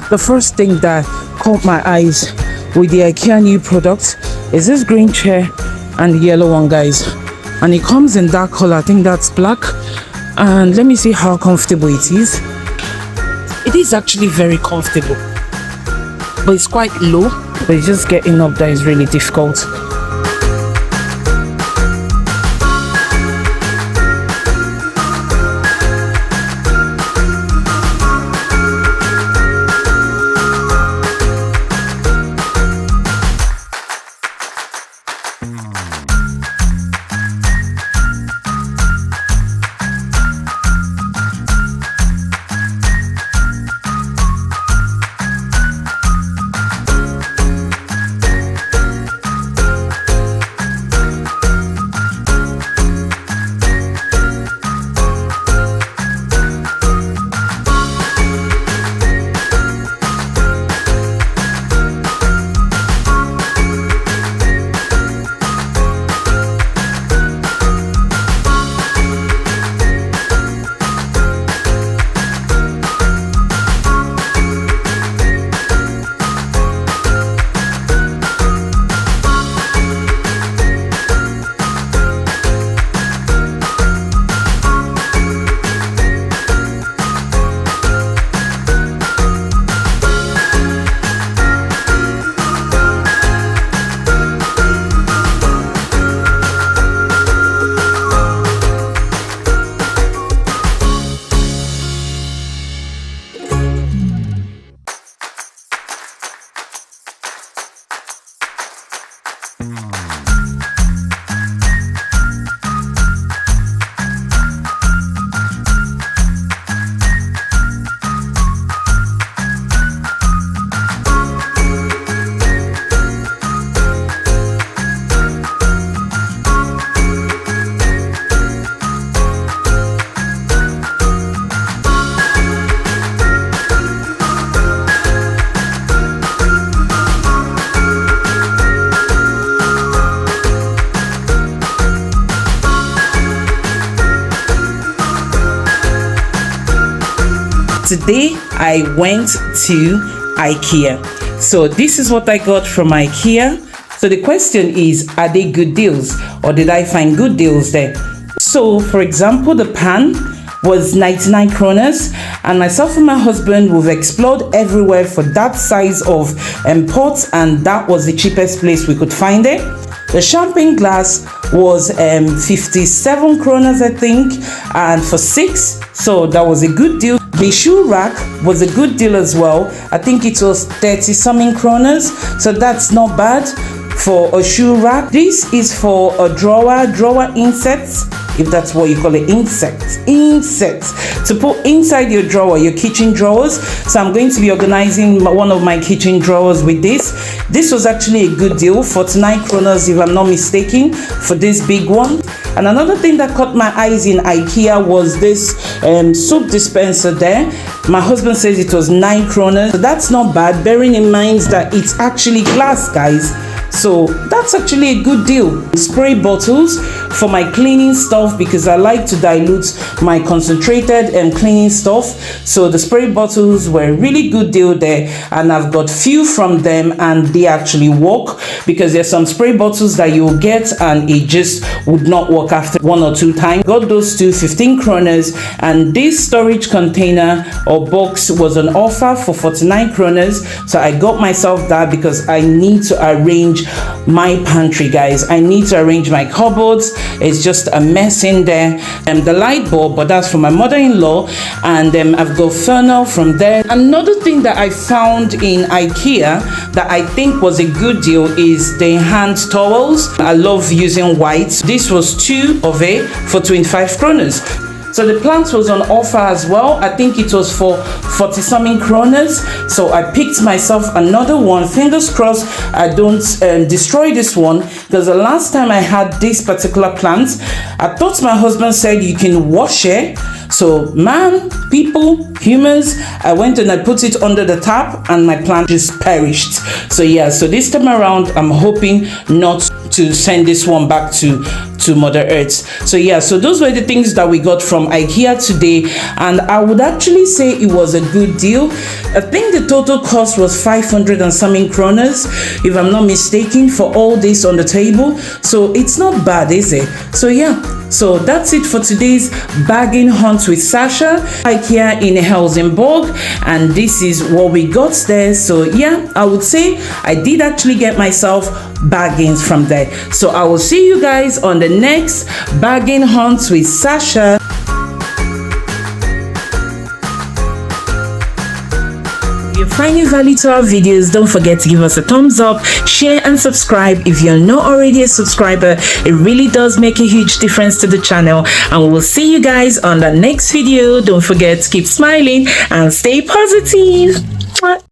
The first thing that caught my eyes with the IKEA new product is this green chair and the yellow one, guys. And it comes in that color, I think that's black. And let me see how comfortable it is. It is actually very comfortable, but it's quite low, but it's just getting up that is really difficult. Today I went to IKEA. So this is what I got from IKEA. So the question is, are they good deals or did I find good deals there? So for example, the pan was 99 kroners and myself and my husband, we've explored everywhere for that size of pots, and that was the cheapest place we could find it. The champagne glass was 57 kroners, I think, and for 6, so that was a good deal. The shoe rack was a good deal as well. I think it was 30 something kroners, so that's not bad for a shoe rack. This is for a drawer insets, if that's what you call it, insects to put inside your drawer, your kitchen drawers. So I'm going to be organizing one of my kitchen drawers with this. This was actually a good deal, 49 kroners if I'm not mistaken, for this big one. And another thing that caught my eyes in IKEA was this soap dispenser there. My husband says it was 9 kroners. So that's not bad, bearing in mind that it's actually glass, guys. So that's actually a good deal. Spray bottles for my cleaning stuff, because I like to dilute my concentrated cleaning stuff. So the spray bottles were a really good deal there, and I've got few from them and they actually work, because there's some spray bottles that you'll get and it just would not work after 1 or 2 times. Got those two, 15 kroners, and this storage container or box was on offer for 49 kroners. So I got myself that because I need to arrange my pantry, guys. I need to arrange my cupboards. It's just a mess in there. The light bulb, but that's from my mother-in-law, and I've got Fernel from there. Another thing that I found in IKEA that I think was a good deal is the hand towels. I love using white. This was 2 of it for 25 kroners. So the plant was on offer as well. I think it was for 40 something kroners. So I picked myself another one. Fingers crossed I don't destroy this one, because the last time I had this particular plant, I thought my husband said you can wash it. So man, people, humans, I went and I put it under the tap and my plant just perished. So yeah, so this time around I'm hoping not to send this one back to to Mother Earth. So yeah, so those were the things that we got from IKEA today, and I would actually say it was a good deal. I think the total cost was 500 and something kroners, if I'm not mistaken, for all this on the table. So it's not bad, is it? So yeah, so that's it for today's bargain hunt with Sasha, IKEA in Helsingborg, and this is what we got there. So yeah, I would say I did actually get myself bargains from there. So I will see you guys on the next bargain hunt with Sasha. If you're finding value to our videos, don't forget to give us a thumbs up, share and subscribe if you're not already a subscriber. It really does make a huge difference to the channel, and we will see you guys on the next video. Don't forget to keep smiling and stay positive.